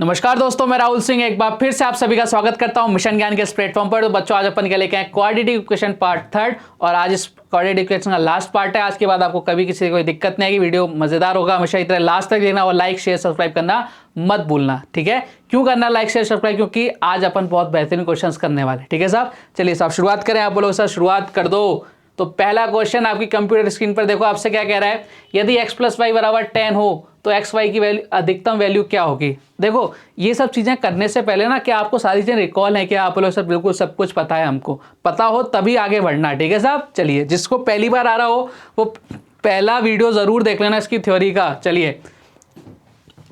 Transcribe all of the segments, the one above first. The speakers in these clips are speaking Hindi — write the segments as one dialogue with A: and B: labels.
A: नमस्कार दोस्तों, मैं राहुल सिंह एक बार फिर से आप सभी का स्वागत करता हूं मिशन ज्ञान के इस प्लेटफॉर्म पर। तो बच्चों, आज अपन के लेके आए क्वाड्रेटिक इक्वेशन पार्ट 3 और आज इस क्वाड्रेटिक इक्वेशन का लास्ट पार्ट है। आज के बाद आपको कभी किसी कोई दिक्कत नहीं आएगी, वीडियो मजेदार होगा, हमेशा इस तरह लास्ट तक देखना और लाइक शेयर सब्सक्राइब करना मत भूलना, ठीक है। क्यों करना लाइक शेयर सब्सक्राइब? क्योंकि आज अपन बहुत बेहतरीन क्वेश्चन करने वाले, ठीक है साहब। चलिए साहब शुरुआत करें। आप बोलोगे सर शुरुआत कर दो। तो पहला क्वेश्चन आपकी कंप्यूटर स्क्रीन पर देखो, आपसे क्या कह रहा है, यदि x + y = 10 हो तो एक्स वाई की वैल्यू अधिकतम वैल्यू क्या होगी। देखो ये सब चीज़ें करने से पहले ना क्या आपको सारी चीज़ें रिकॉल है, क्या आप लोग सर बिल्कुल सब कुछ पता है, हमको पता हो तभी आगे बढ़ना, ठीक है साहब। चलिए जिसको पहली बार आ रहा हो वो पहला वीडियो ज़रूर देख लेना इसकी थ्योरी का। चलिए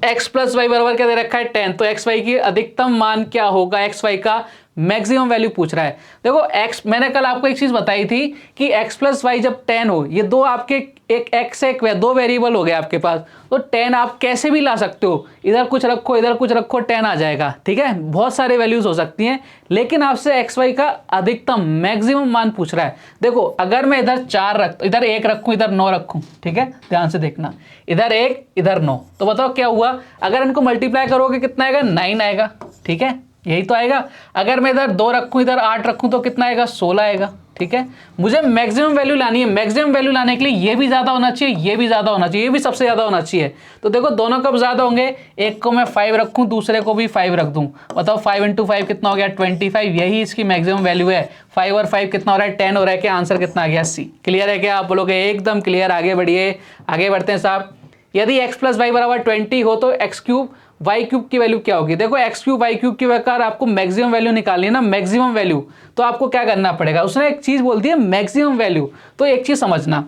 A: x + y बराबर क्या दे रखा है 10, तो एक्स वाई की अधिकतम मान क्या होगा, एक्स वाई का मैक्सिमम वैल्यू पूछ रहा है। देखो x, मैंने कल आपको एक चीज बताई थी कि x + y जब 10 हो, ये दो आपके एक x एक दो वेरिएबल हो गए आपके पास, तो 10 आप कैसे भी ला सकते हो, इधर कुछ रखो इधर कुछ रखो 10 आ जाएगा, ठीक है। बहुत सारे वैल्यूज हो सकती हैं, लेकिन आपसे x y का अधिकतम मैक्सिमम मान पूछ रहा है। देखो अगर मैं इधर 4 इधर 1 रखूं इधर 9 रखूं, ठीक है, ध्यान से देखना, इधर 1 इधर 9, तो बताओ क्या हुआ। अगर इनको मल्टीप्लाई करोगे कितना आएगा, 9 आएगा, ठीक है, यही तो आएगा। अगर मैं इधर 2 रखूं इधर 8 रखूं तो कितना आएगा, 16 आएगा, ठीक है। मुझे मैक्सिमम वैल्यू लानी है, मैक्सिमम वैल्यू लाने के लिए ये भी ज्यादा होना चाहिए, ये भी ज्यादा होना चाहिए, ये भी सबसे ज्यादा होना चाहिए। तो देखो दोनों कब ज्यादा होंगे, एक को मैं 5 रखूं दूसरे को भी 5 रख दूं, बताओ 5 × 5 कितना हो गया, 25, यही इसकी मैक्सिमम वैल्यू है। 5 और 5 कितना हो रहा है, 10 हो रहा है। क्या आंसर कितना आ गया, सी। क्लियर है क्या? आप बोलोगे एकदम क्लियर। आगे बढ़िए, आगे बढ़ते हैं साहब। यदि x + y = 20 हो तो x³ y³ की वैल्यू क्या होगी। देखो x³ y³ की वैल्यू आपको मैक्सिमम वैल्यू निकालनी है ना, मैक्सिमम वैल्यू, तो आपको क्या करना पड़ेगा, उसने एक चीज बोल दी है मैक्सिमम वैल्यू। तो एक चीज समझना,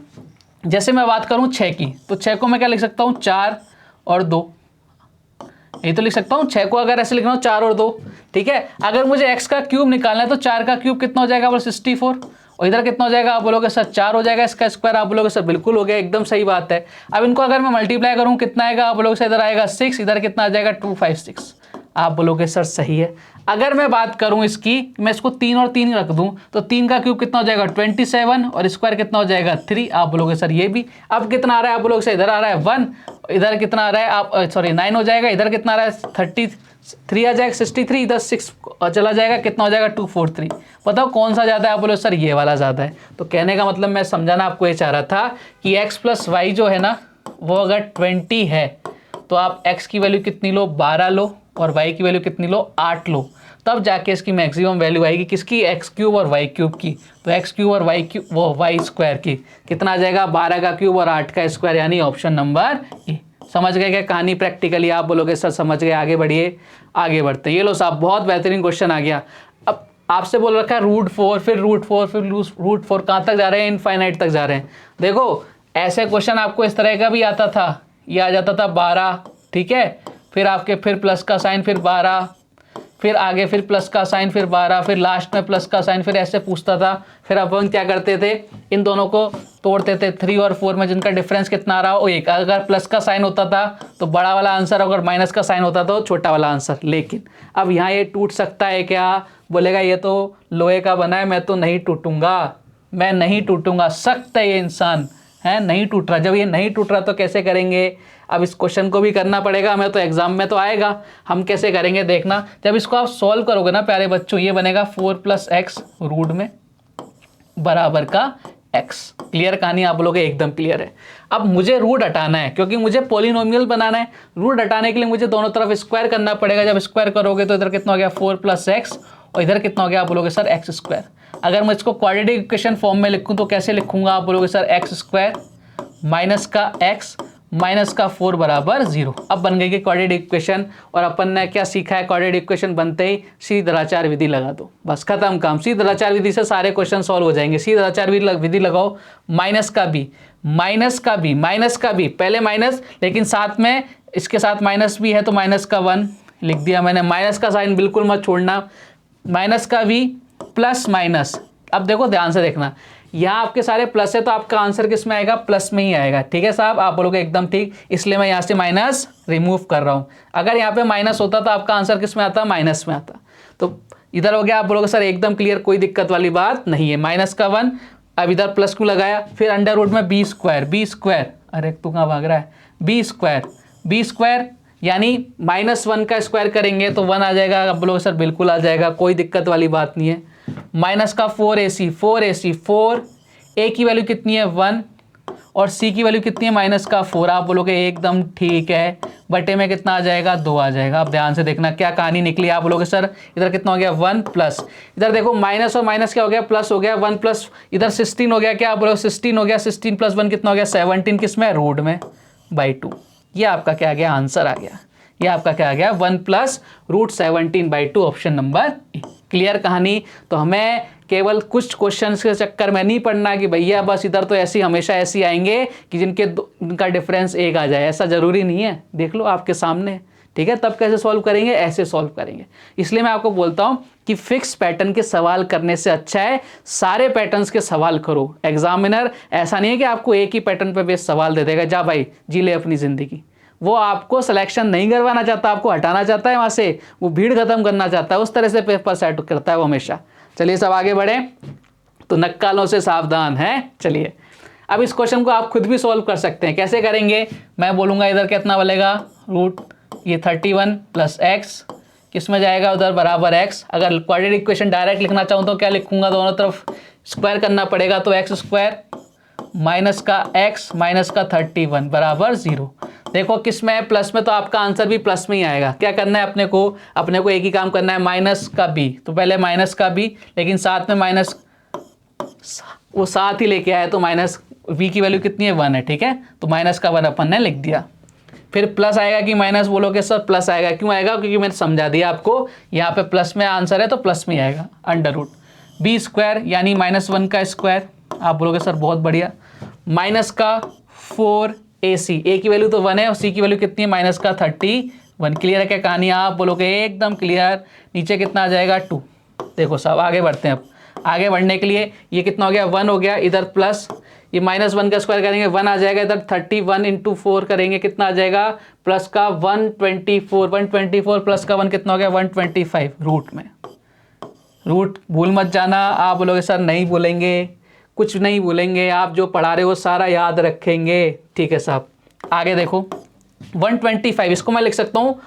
A: जैसे मैं बात करूं 6 की, तो 6 को मैं क्या लिख सकता हूं, 4 और 2, यही तो लिख सकता हूं। 6 को अगर ऐसे लिखना हो 4 और 2, ठीक है। अगर मुझे x का क्यूब निकालना है तो 4 का क्यूब कितना हो जाएगा, बोलो 64, और इधर कितना हो जाएगा, आप बोलोगे सर 4 हो जाएगा, इसका स्क्वायर, आप बोलोगे सर बिल्कुल हो गया, एकदम सही बात है। अब इनको अगर मैं मल्टीप्लाई करूं कितना आएगा, आप बोलोगे सर इधर आएगा 6, इधर कितना आ जाएगा 256, आप बोलोगे सर सही है। अगर मैं बात करूं इसकी, मैं इसको 3 और 3 रख दूं तो 3 का क्यूब कितना हो जाएगा 27 और स्क्वायर कितना हो जाएगा 3, आप बोलोगे सर ये भी। अब कितना आ रहा है, आप बोलोगे सर इधर आ रहा है 1, इधर कितना आ रहा है, आप सॉरी 9 हो जाएगा, इधर कितना आ रहा है 33 आ जाएगा, 63, इधर 6 चला जाएगा, कितना हो जाएगा 243। बताओ कौन सा ज़्यादा है, आप बोलो सर ये वाला ज़्यादा है। तो कहने का मतलब मैं समझाना आपको ये चाह रहा था कि x + y जो है ना वो अगर 20 है तो आप x की वैल्यू कितनी लो, 12 लो, और y की वैल्यू कितनी लो, 8 लो, तब जाके इसकी मैक्सिमम वैल्यू आएगी किसकी, x³ और y³ की। तो x³ और y² की कितना आ जाएगा, 12 का क्यूब और 8 का स्क्वायर, यानी ऑप्शन नंबर ए। समझ गए क्या कहानी प्रैक्टिकली? आप बोलोगे सर समझ गए। आगे बढ़िए, आगे बढ़ते। ये लो साहब बहुत बेहतरीन क्वेश्चन आ गया। अब आपसे बोल रखा है √4, फिर √4, फिर √4, कहाँ तक जा रहे हैं, इनफाइनाइट तक जा रहे हैं। देखो ऐसे क्वेश्चन आपको इस तरह का भी आता था, ये आ जाता था 12, ठीक है, फिर आपके फिर प्लस का साइन, फिर 12, फिर आगे फिर प्लस का साइन, फिर 12, फिर लास्ट में प्लस का साइन, फिर ऐसे पूछता था। फिर अपन क्या करते थे, इन दोनों को तोड़ते थे, 3 और 4 में जिनका डिफरेंस कितना आ रहा हो 1, अगर प्लस का साइन होता था तो बड़ा वाला आंसर, अगर माइनस का साइन होता तो छोटा वाला आंसर। लेकिन अब यहाँ ये टूट सकता है क्या, बोलेगा ये तो लोहे का बना है, मैं तो नहीं टूटूंगा, मैं नहीं टूटूंगा, सख्त है ये इंसान है, नहीं टूट रहा। जब ये नहीं टूट रहा तो कैसे करेंगे, अब इस क्वेश्चन को भी करना पड़ेगा हमें, तो एग्जाम में तो आएगा, हम कैसे करेंगे देखना। जब इसको आप सॉल्व करोगे ना प्यारे बच्चों, ये बनेगा 4 + x रूट में बराबर का x। क्लियर कहानी? आप बोलोगे एकदम क्लियर है। अब मुझे रूट हटाना है क्योंकि मुझे पॉलिनोमियल बनाना है। रूट हटाने के लिए मुझे दोनों तरफ स्क्वायर करना पड़ेगा। जब स्क्वायर करोगे तो इधर कितना हो गया 4 + x, और इधर कितना हो गया, आप बोलोगे सर x²। अगर मैं इसको क्वाड्रेटिक इक्वेशन फॉर्म में लिखूं तो कैसे लिखूंगा, आप बोलोगे सर x² माइनस का x माइनस का 4 बराबर 0। अब बन गई कि क्वाड्रेटिक इक्वेशन। और अपन ने क्या सीखा है, क्वाड्रेटिक इक्वेशन बनते ही सीधराचार विधि लगा दो, बस खत्म काम। सीधराचार विधि से सारे क्वेश्चन सॉल्व हो जाएंगे। सीधराचार विधि लगाओ, माइनस का b, माइनस का b, माइनस का b, पहले माइनस, लेकिन साथ में इसके साथ माइनस भी है तो माइनस का 1 लिख दिया मैंने। माइनस का साइन बिल्कुल मत छोड़ना, माइनस का v प्लस माइनस। अब देखो ध्यान से देखना, यहाँ आपके सारे प्लस है तो आपका आंसर किस में आएगा, प्लस में ही आएगा, ठीक है साहब। आप बोलोगे एकदम ठीक, इसलिए मैं यहाँ से माइनस रिमूव कर रहा हूँ। अगर यहाँ पे माइनस होता तो आपका आंसर किस में आता, माइनस में आता। तो इधर हो गया, आप बोलोगे सर एकदम क्लियर, कोई दिक्कत वाली बात नहीं है। माइनस का 1, अब इधर प्लस क्यों लगाया, फिर अंडर रूट में b², अरे तू कहाँ भाग रहा है, b² यानी -1 का स्क्वायर करेंगे तो 1 आ जाएगा। आप बोलोगे सर बिल्कुल आ जाएगा, कोई दिक्कत वाली बात नहीं है। माइनस का 4ac 4 a की वैल्यू कितनी है 1 और c की वैल्यू कितनी है -4। आप बोलोगे एकदम ठीक है, बटे में कितना आ जाएगा 2 आ जाएगा। आप ध्यान से देखना क्या कहानी निकली। आप बोलोगे सर इधर कितना हो गया 1 प्लस, इधर देखो माइनस और माइनस क्या हो गया प्लस हो गया, 1 प्लस इधर 16 हो गया। क्या आप बोलोगे 16 हो गया, 16 प्लस 1 कितना हो गया 17, किसमें रूट में बाई 2। ये आपका क्या आ गया आंसर आ गया। ये आपका क्या आ गया 1 plus √17/2 option number A. Clear कहानी। तो हमें केवल कुछ क्वेश्चंस के चक्कर में नहीं पढ़ना कि भैया बस इधर तो ऐसी हमेशा ऐसी आएंगे कि जिनका डिफरेंस 1 आ जाए, ऐसा जरूरी नहीं है। देख लो आपके सामने, ठीक है। तब कैसे सॉल्व करेंगे, ऐसे सॉल्व करेंगे। इसलिए मैं आपको बोलता हूं कि फिक्स पैटर्न के सवाल करने से अच्छा है सारे पैटर्न्स के सवाल करो। एग्जामिनर ऐसा नहीं है कि आपको एक ही पैटर्न पे बेस सवाल दे देगा, जा भाई जी ले अपनी जिंदगी। वो आपको सिलेक्शन नहीं करवाना चाहता, आपको हटाना चाहता है वहां से, वो भीड़ खत्म करना चाहता है। उस तरह से पेपर सेट करता है वो हमेशा। चलिए सब आगे बढ़े, तो नक्कालों से सावधान है। चलिए अब इस क्वेश्चन को आप खुद भी सॉल्व कर सकते हैं। कैसे करेंगे, मैं बोलूंगा इधर कितना बनेगा ये 31 प्लस एक्स, किस में जाएगा उधर बराबर एक्स। अगर क्वाड्रेटिक इक्वेशन डायरेक्ट लिखना चाहूँ तो क्या लिखूंगा, दोनों तरफ स्क्वायर करना पड़ेगा, तो एक्स स्क्वायर माइनस का एक्स माइनस का 31 बराबर 0। देखो किस में है, प्लस में, तो आपका आंसर भी प्लस में ही आएगा। क्या करना है अपने को एक ही काम करना है, माइनस का बी, तो पहले माइनस का बी, लेकिन साथ में माइनस वो साथ ही लेके आया, तो माइनस वी की वैल्यू कितनी है 1 है, ठीक है। तो माइनस का 1 अपन ने लिख दिया। फिर प्लस आएगा कि माइनस, बोलोगे सर प्लस आएगा, क्यों आएगा, क्योंकि मैंने समझा दिया आपको, यहाँ पे प्लस में आंसर है तो प्लस में आएगा। अंडर रूट बी स्क्वायर यानी -1 का स्क्वायर, आप बोलोगे सर बहुत बढ़िया, माइनस का 4ac, ए की वैल्यू तो 1 है और सी की वैल्यू कितनी है माइनस का 31। क्लियर है क्या कहानी, आप बोलोगे एकदम क्लियर। नीचे कितना आ जाएगा 2। देखो साहब आगे बढ़ते हैं। अब आगे बढ़ने के लिए ये कितना हो गया 1 हो गया, इधर प्लस ये -1 का स्क्वायर करेंगे 1 आ जाएगा, इधर 31 × 4 करेंगे कितना आ जाएगा प्लस का 124 प्लस का 1 कितना हो गया 125 रूट में। रूट भूल मत जाना। आप बोलोगे सर नहीं भूलेंगे, कुछ नहीं भूलेंगे, आप जो पढ़ा रहे हो सारा याद रखेंगे, ठीक है साहब। आगे देखो 125, इसको मैं लिख सकता हूँ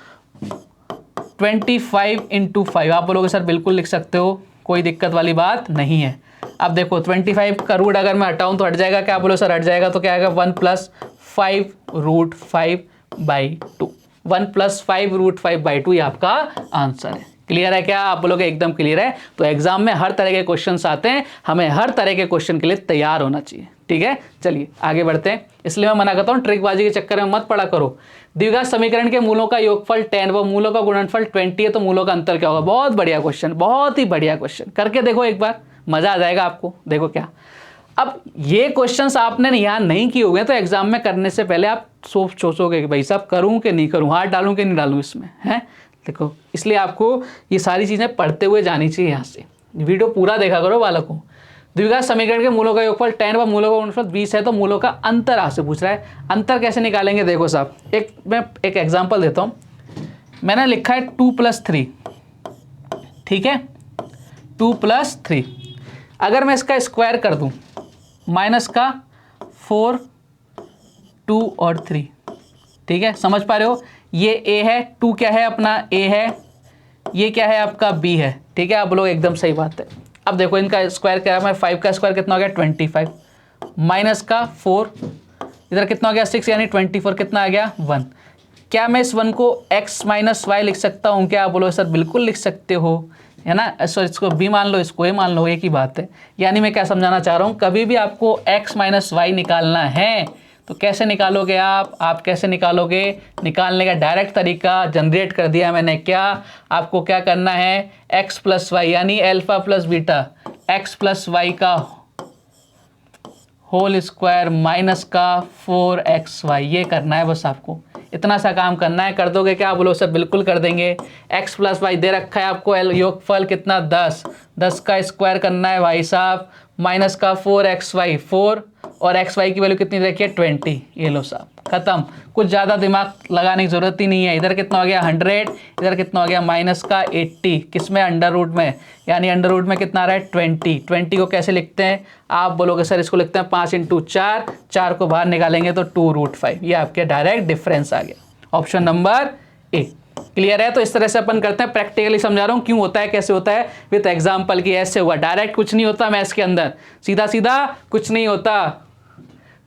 A: 25 × 5। आप बोलोगे सर बिल्कुल लिख सकते हो, कोई दिक्कत वाली बात नहीं है। अब देखो 25 का रूट अगर मैं हटाऊं तो हट जाएगा, क्या बोलो सर हट जाएगा, तो क्या आएगा 1 + 5 √5/2। 1 + 5 √5/2 ये आपका आंसर है। क्लियर है क्या, आप बोलोगे एकदम क्लियर है। तो एग्जाम में हर तरह के क्वेश्चंस आते हैं, हमें हर तरह के क्वेश्चन के लिए तैयार होना चाहिए, ठीक है। चलिए आगे बढ़ते हैं। इसलिए मैं मना करता हूँ ट्रिकबाजी के चक्कर में मत पढ़ा करो। द्विघात समीकरण के मूलों का योगफल 10 व मूलों का गुणनफल 20 है, तो मूलों का अंतर क्या होगा। बहुत बढ़िया क्वेश्चन, बहुत ही बढ़िया क्वेश्चन, करके देखो एक बार, मजा आ जाएगा आपको। देखो क्या, अब ये क्वेश्चंस आपने यहाँ नहीं किए हुए हैं, तो एग्जाम में करने से पहले आप सोचोगे कि भाई साहब करूँ कि नहीं करूँ, हाथ डालूँ कि नहीं डालूँ इसमें, है। देखो इसलिए आपको ये सारी चीज़ें पढ़ते हुए जानी चाहिए। यहाँ से वीडियो पूरा देखा करो बालकों। द्विघात समीकरण के मूलों का योगफल 10 व मूलों का गुणनफल 20 है, तो मूलों का अंतर आपसे पूछ रहा है। अंतर कैसे निकालेंगे, देखो साहब मैं एक एग्जांपल देता हूँ। मैंने लिखा है 2 + 3, ठीक है, 2 + 3। अगर मैं इसका स्क्वायर कर दूं माइनस का 4, 2 और 3, ठीक है, समझ पा रहे हो। ये a है, 2 क्या है अपना a है, ये क्या है आपका b है, ठीक है। आप बोलो एकदम सही बात है। अब देखो इनका स्क्वायर क्या है, 5 का स्क्वायर कितना हो गया 25, माइनस का 4, इधर कितना हो गया 6 यानी 24 कितना आ गया 1। क्या मैं इस 1 को x - y लिख सकता हूँ, क्या आप बोलो सर बिल्कुल लिख सकते हो, है ना। सो इसको b मान लो, इसको a मान लो, एक ही बात है। यानी मैं क्या समझाना चाह रहा हूँ, कभी भी आपको x - y निकालना है तो कैसे निकालोगे आप कैसे निकालोगे, निकालने का डायरेक्ट तरीका जनरेट कर दिया मैंने। क्या आपको क्या करना है, x + y यानी अल्फा + बीटा, x + y का होल स्क्वायर माइनस का 4xy, ये करना है बस आपको। इतना सा काम करना है, कर दोगे क्या, बोलो सर बिल्कुल कर देंगे। x + y दे रखा है आपको, योगफल कितना 10 का स्क्वायर करना है भाई साहब, माइनस का 4xy 4 और xy की वैल्यू कितनी रखी है 20। ये लो साहब खत्म, कुछ ज़्यादा दिमाग लगाने की ज़रूरत ही नहीं है। इधर कितना हो गया 100, इधर कितना हो गया माइनस का 80, किस में अंडर रूट में, यानी अंडर रूट में कितना आ रहा है 20 को कैसे लिखते हैं, आप बोलोगे सर इसको लिखते हैं 5 × 4, 4 को बाहर निकालेंगे तो 2 √5। ये आपके डायरेक्ट डिफरेंस आ गया। Option number A. क्लियर है? तो इस तरह से अपन करते हैं, प्रैक्टिकली समझा रहा हूँ क्यों होता है, कैसे होता है, विथ एग्जाम्पल की ऐसे हुआ। डायरेक्ट कुछ नहीं होता मैथ्स के अंदर, सीधा सीधा कुछ नहीं होता।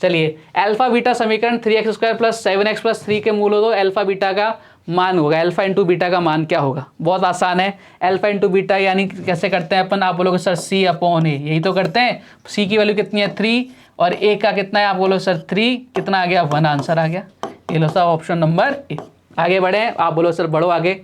A: चलिए, अल्फा बीटा समीकरण 3x² + 7x + 3 के मूल हो तो अल्फा बीटा का मान होगा, अल्फा इंटू बीटा का मान क्या होगा? बहुत आसान है, अल्फा इंटू बीटा यानी कैसे करते हैं अपन? आप बोलोगे सर C/A, यही तो करते हैं। C की वैल्यू कितनी है 3 और A का कितना है? आप बोलो सर 3, कितना आ गया 1, आंसर आ गया। ये लो साहब ऑप्शन नंबर ए। आगे बढ़े, आप बोलो सर बढ़ो आगे।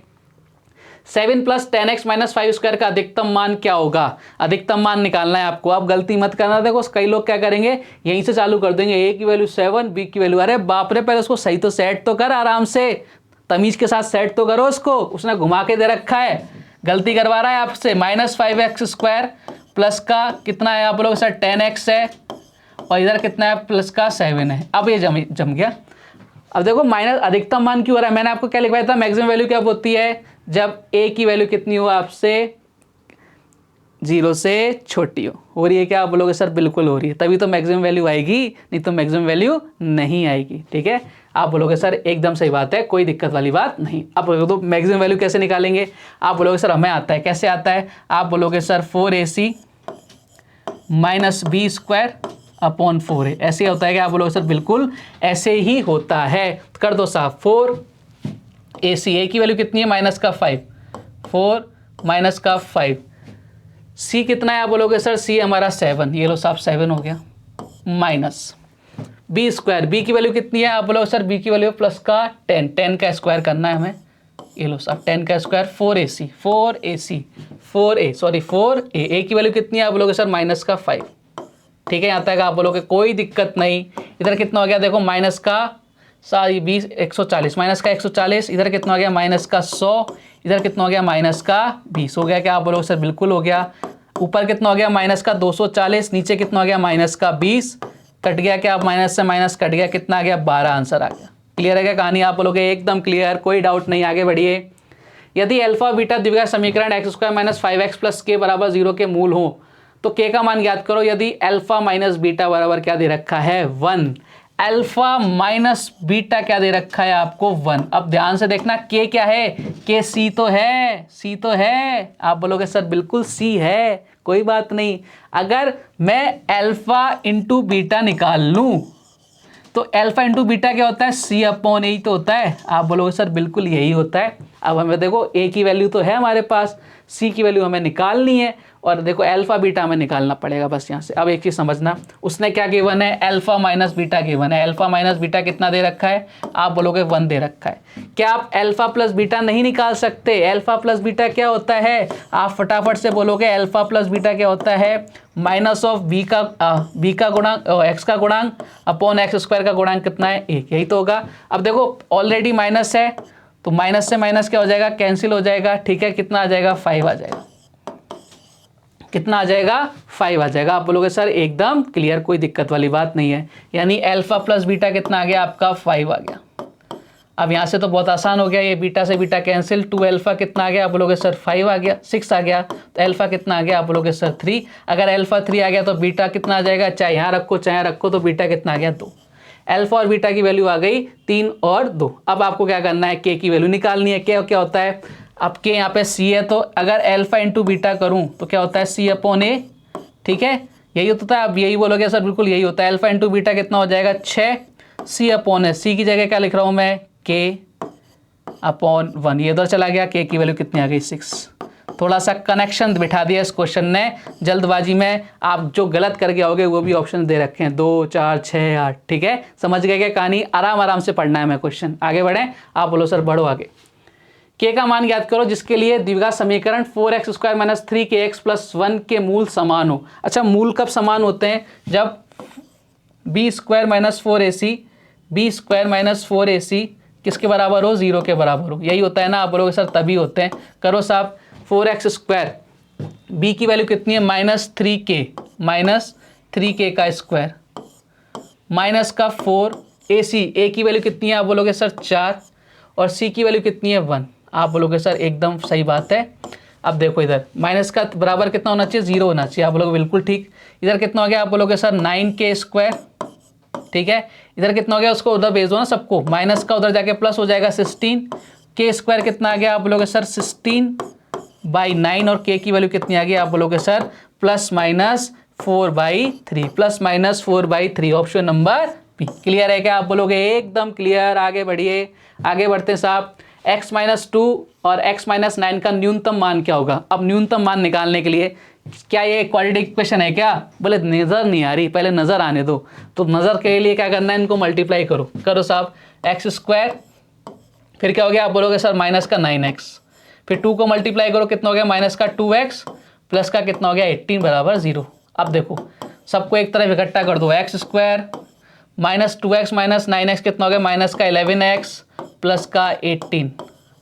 A: 7 + 10x - 5² का अधिकतम मान क्या होगा? अधिकतम मान निकालना है आपको। आप गलती मत करना, देखो कई लोग क्या करेंगे, यहीं से चालू कर देंगे, A की वैल्यू 7, B की वैल्यू, अरे बाप रे, पहले उसको सही तो सेट तो कर, आराम से तमीज के साथ सेट तो करो उसको, उसने घुमा के दे रखा है, गलती करवा रहा है आपसे। -5x² प्लस का कितना है? आप लोग सर 10x है और इधर कितना है? प्लस का 7 है। अब ये जम गया। अब देखो माइनस अधिकतम मान क्यों हो रहा है? मैंने आपको क्या लिखवाया था? मैक्सिमम वैल्यू क्या होती है? जब A की वैल्यू कितनी हो आपसे 0 से छोटी हो रही है क्या? आप बोलोगे सर बिल्कुल हो रही है, तभी तो मैक्सिमम वैल्यू आएगी, नहीं तो मैक्सिमम वैल्यू नहीं आएगी। ठीक है, आप बोलोगे सर एकदम सही बात है, कोई दिक्कत वाली बात नहीं। आप बोलोगे तो मैक्सिमम वैल्यू कैसे निकालेंगे? आप बोलोगे सर हमें आता है, कैसे आता है? आप बोलोगे sir 4AC - B² upon 4A, ऐसे होता है क्या? आप बोलोगे सर बिल्कुल ऐसे ही होता है। कर दो साहब, 4AC, A की वैल्यू कितनी है? -5, 4 - 5, C कितना है? आप बोलोगे सर C हमारा 7, ये लो साहब 7 हो गया, माइनस B², B की वैल्यू कितनी है? आप बोलोगे सर B की वैल्यू प्लस का 10, 10 का स्क्वायर करना है हमें, ये लो साहब 10 का स्क्वायर, 4AC, 4A A की वैल्यू कितनी है? आप बोलोगे सर -5। ठीक है, यहाँ तक आप बोलोगे कोई दिक्कत नहीं। इधर कितना हो गया? देखो माइनस का 20, 140, माइनस का 140, इधर कितना हो गया? माइनस का 100, इधर कितना हो गया? माइनस का 20 हो गया क्या? आप बोलोगे सर बिल्कुल हो गया। ऊपर कितना हो गया? माइनस का 240, नीचे कितना हो गया? माइनस का 20, कट गया क्या? माइनस से माइनस कट गया, कितना आ गया? 12, आंसर आ गया। क्लियर है क्या कहानी? आप बोलोगे एकदम क्लियर, कोई डाउट नहीं। आगे बढ़िए। यदि अल्फा बीटा द्विघात समीकरण x² - 5x + k = 0 के मूल हो तो k का मान ज्ञात करो। यदि अल्फा माइनस बीटा बराबर क्या दे रखा है? 1। अल्फा माइनस बीटा क्या दे रखा है आपको? 1। अब ध्यान से देखना, k क्या है? k C तो है, C तो है। आप बोलोगे सर बिल्कुल C है, कोई बात नहीं। अगर मैं अल्फा इंटू बीटा निकाल लूं तो अल्फा इंटू बीटा क्या होता है? C/A तो होता है। आप बोलोगे सर बिल्कुल यही होता है। अब हमें देखो A की वैल्यू तो है हमारे पास, C की वैल्यू हमें निकालनी है, और देखो अल्फा बीटा हमें निकालना पड़ेगा बस यहाँ से। अब एक चीज़ समझना, उसने क्या गिवन है? अल्फा माइनस बीटा गिवन है। अल्फा माइनस बीटा कितना दे रखा है? आप बोलोगे 1 दे रखा है। क्या आप अल्फा प्लस बीटा नहीं निकाल सकते? अल्फा प्लस बीटा क्या होता है? आप फटाफट से बोलोगे अल्फा प्लस बीटा क्या होता है? -b का गुणांक, x का गुणांक अपॉन x² का गुणांक कितना है? 1, यही तो होगा। अब देखो ऑलरेडी माइनस है, तो माइनस से माइनस क्या हो जाएगा? कैंसिल हो जाएगा। ठीक है, कितना आ जाएगा? 5 आ जाएगा। कितना आ जाएगा? 5 आ जाएगा। आप बोलोगे सर एकदम क्लियर, कोई दिक्कत वाली बात नहीं है। यानी अल्फा प्लस बीटा कितना आ गया आपका? 5 आ गया। अब यहाँ से तो बहुत आसान हो गया, ये बीटा से बीटा कैंसिल, 2 अल्फा कितना आ गया? आप बोलोगे सर 5 आ गया, 6 आ गया। तो अल्फा कितना आ गया? आप बोलोगे सर 3। अगर अल्फा 3 आ गया तो बीटा कितना आ जाएगा? चाहे यहाँ रखो चाहे यहाँ रखो, तो बीटा कितना आ गया? 2। अल्फा और बीटा की वैल्यू आ गई 3 और 2। अब आपको क्या करना है? के की वैल्यू निकालनी है। क्या होता है? अब के यहाँ पे C है, तो अगर अल्फा इंटू बीटा करूँ तो क्या होता है? C/A। ठीक है, यही होता है। अब यही बोलोगे सर बिल्कुल यही होता है। अल्फा इंटू बीटा कितना हो जाएगा? 6 C/A। C की जगह क्या लिख रहा हूँ मैं? K/1। ये इधर चला गया, K की वैल्यू कितनी आ गई? 6। थोड़ा सा कनेक्शन बिठा दिया इस क्वेश्चन ने जल्दबाजी में। आप जो गलत करके आओगे वो भी ऑप्शन दे रखे हैं, 2, 4, 6, 8। ठीक है, समझ गए क्या कहानी? आराम आराम से पढ़ना है मैं क्वेश्चन। आगे बढ़ें, आप बोलो सर बढ़ो आगे। k का मान ज्ञात करो जिसके लिए द्विघात समीकरण 4x² - 3kx + 1 के मूल समान हो। अच्छा, मूल कब समान होते हैं? जब b² - 4ac, b² - 4ac किसके बराबर हो? 0 के बराबर हो। यही होता है ना? आप बोलोगे सर तभी होते हैं। करो साहब, 4x², b की वैल्यू कितनी है? -3k, -3k का स्क्वायर, माइनस का 4ac, a की वैल्यू कितनी है? आप बोलोगे सर 4, और c की वैल्यू कितनी है? 1। आप बोलोगे सर एकदम सही बात है। अब देखो इधर माइनस का बराबर कितना होना चाहिए? 0 होना चाहिए। आप बोलोगे बिल्कुल ठीक। इधर कितना हो गया? आप बोलोगे सर 9k²। ठीक है, इधर कितना हो गया? उसको उधर भेज दो ना सबको, माइनस का उधर जाके प्लस हो जाएगा 16, के स्क्वायर कितना आ गया आप बोलोगे सर 16/9 और के की वैल्यू कितनी आ गई आप बोलोगे sir +-4/3 +-4/3 option number B. Clear है क्या आप बोलोगे? एकदम क्लियर। आगे बढ़िए, आगे बढ़ते हैं साहब। x-2 और x-9 का न्यूनतम मान क्या होगा? अब न्यूनतम मान निकालने के लिए क्या ये क्वाड्रेटिक इक्वेशन है क्या? बोले नज़र नहीं आ रही, पहले नज़र आने दो। तो नज़र के लिए क्या करना है, इनको मल्टीप्लाई करो साहब। x² फिर क्या हो गया आप बोलोगे सर -9x, फिर 2 को मल्टीप्लाई करो, कितना हो गया -2x प्लस का कितना हो गया 18 = 0। अब देखो सबको एक तरफ इकट्ठा कर दो, x² -2x -9x कितना हो गया -11x प्लस का 18।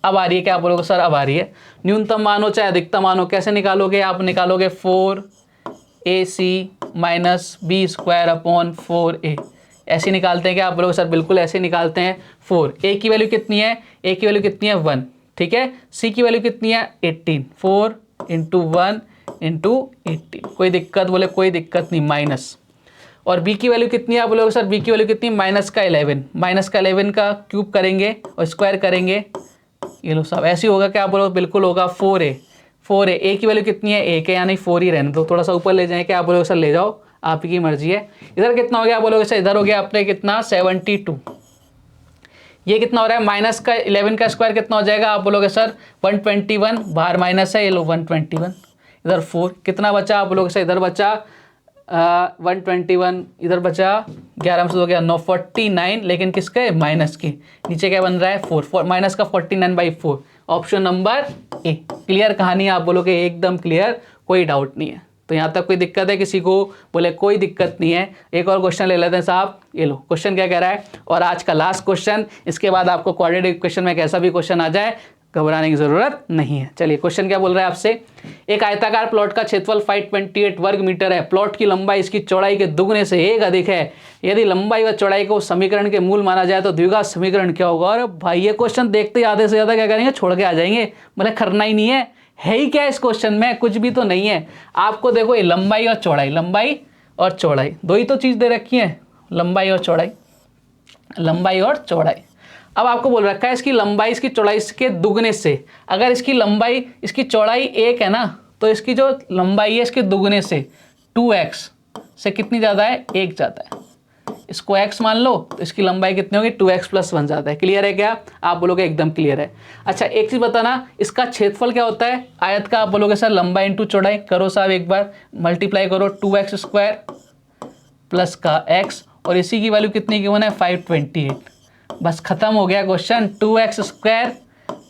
A: अब आ रही है क्या आप बोलोगे सर? अब आ रही है न्यूनतम मान हो चाहे अधिकतम मान हो, कैसे निकालोगे आप? निकालोगे 4ac - b²/4a। ऐसे निकालते हैं क्या आप बोलोगे सर? बिल्कुल ऐसे निकालते हैं। 4 a की वैल्यू कितनी है? a की वैल्यू कितनी है 1, ठीक है। c की वैल्यू कितनी है 18, 4 × 1 × 18। कोई दिक्कत? बोले कोई दिक्कत नहीं, माइनस। और b की वैल्यू कितनी है आप बोलोगे सर? b की वैल्यू कितनी है -11 का क्यूब करेंगे और स्क्वायर करेंगे। ये लो साहब ऐसे होगा क्या आप बोलोगे? बिल्कुल होगा। 4a a की वैल्यू कितनी है 1 है, यानी 4 ही रहने दो, थोड़ा सा ऊपर ले जाएं क्या आप बोलोगे सर? ले जाओ, आपकी मर्जी है। इधर कितना हो गया आप बोलोगे सर? इधर हो गया अपने कितना 72। ये कितना हो रहा है -11 का स्क्वायर कितना हो जाएगा आप बोलोगे सर? 121, बाहर माइनस है, ये लो 121। इधर 4 कितना बचा आप बोलोगे सर? इधर बचा 121, इधर बचा 11 से हो गया 9, 49, लेकिन किसके? माइनस के। नीचे क्या बन रहा है 4 माइनस का 49/4 ऑप्शन नंबर ए। क्लियर कहानी आप बोलोगे? एकदम क्लियर, कोई डाउट नहीं है। तो यहाँ तक कोई दिक्कत है किसी को? बोले कोई दिक्कत नहीं है। एक और क्वेश्चन ले लेते हैं साहब। ये लो क्वेश्चन क्या कह रहा है, और आज का लास्ट क्वेश्चन। इसके बाद आपको क्वाड्रेटिक इक्वेशन में कैसा भी क्वेश्चन आ जाए घबराने की जरूरत नहीं है। चलिए क्वेश्चन क्या बोल रहा है आपसे। एक आयताकार प्लॉट का क्षेत्रफल 528 वर्ग मीटर है। प्लॉट की लंबाई इसकी चौड़ाई के दुगने से 1 अधिक है। यदि लंबाई व चौड़ाई को समीकरण के मूल माना जाए तो द्विघात समीकरण क्या होगा? और भाई ये क्वेश्चन देखते ही आधे से ज़्यादा क्या करेंगे, छोड़ के आ जाएंगे। मतलब करना ही नहीं है ही क्या इस क्वेश्चन में? कुछ भी तो नहीं है। आपको देखो ये लंबाई और चौड़ाई, लंबाई और चौड़ाई दो ही तो चीज़ दे रखी है, लंबाई और चौड़ाई, लंबाई और चौड़ाई। अब आपको बोल रखा है इसकी लंबाई इसकी चौड़ाई के दुगने से। अगर इसकी लंबाई इसकी चौड़ाई 1 है ना, तो इसकी जो लंबाई है इसके दुगने से 2x से कितनी ज़्यादा है? 1 ज़्यादा है। इसको x मान लो तो इसकी लंबाई कितनी होगी? 2x + 1 ज़्यादा है। क्लियर है क्या आप बोलोगे? एकदम क्लियर है। अच्छा एक चीज़ बताना, इसका क्षेत्रफल क्या होता है आयत का? आप बोलोगे सर लंबाई × चौड़ाई। करो साहब एक बार मल्टीप्लाई करो, 2x² प्लस का x, और इसी की वैल्यू कितनी गिवन है 528। बस खत्म हो गया क्वेश्चन। 2x²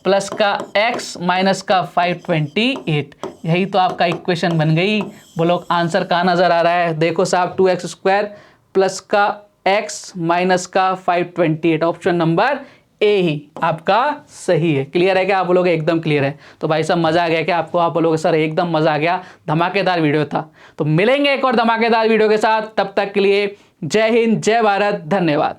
A: प्लस का x माइनस का 528, यही तो आपका इक्वेशन बन गई। बोलो आंसर कहाँ नज़र आ रहा है? देखो साहब 2x² प्लस का x माइनस का 528 ऑप्शन नंबर ए ही आपका सही है। क्लियर है क्या आप बोलोगे? एकदम क्लियर है। तो भाई साहब मज़ा आ गया क्या आपको? आप बोलोगे सर एकदम मज़ा आ गया, धमाकेदार वीडियो था। तो मिलेंगे एक और धमाकेदार वीडियो के साथ, तब तक के लिए जय हिंद, जय भारत, धन्यवाद।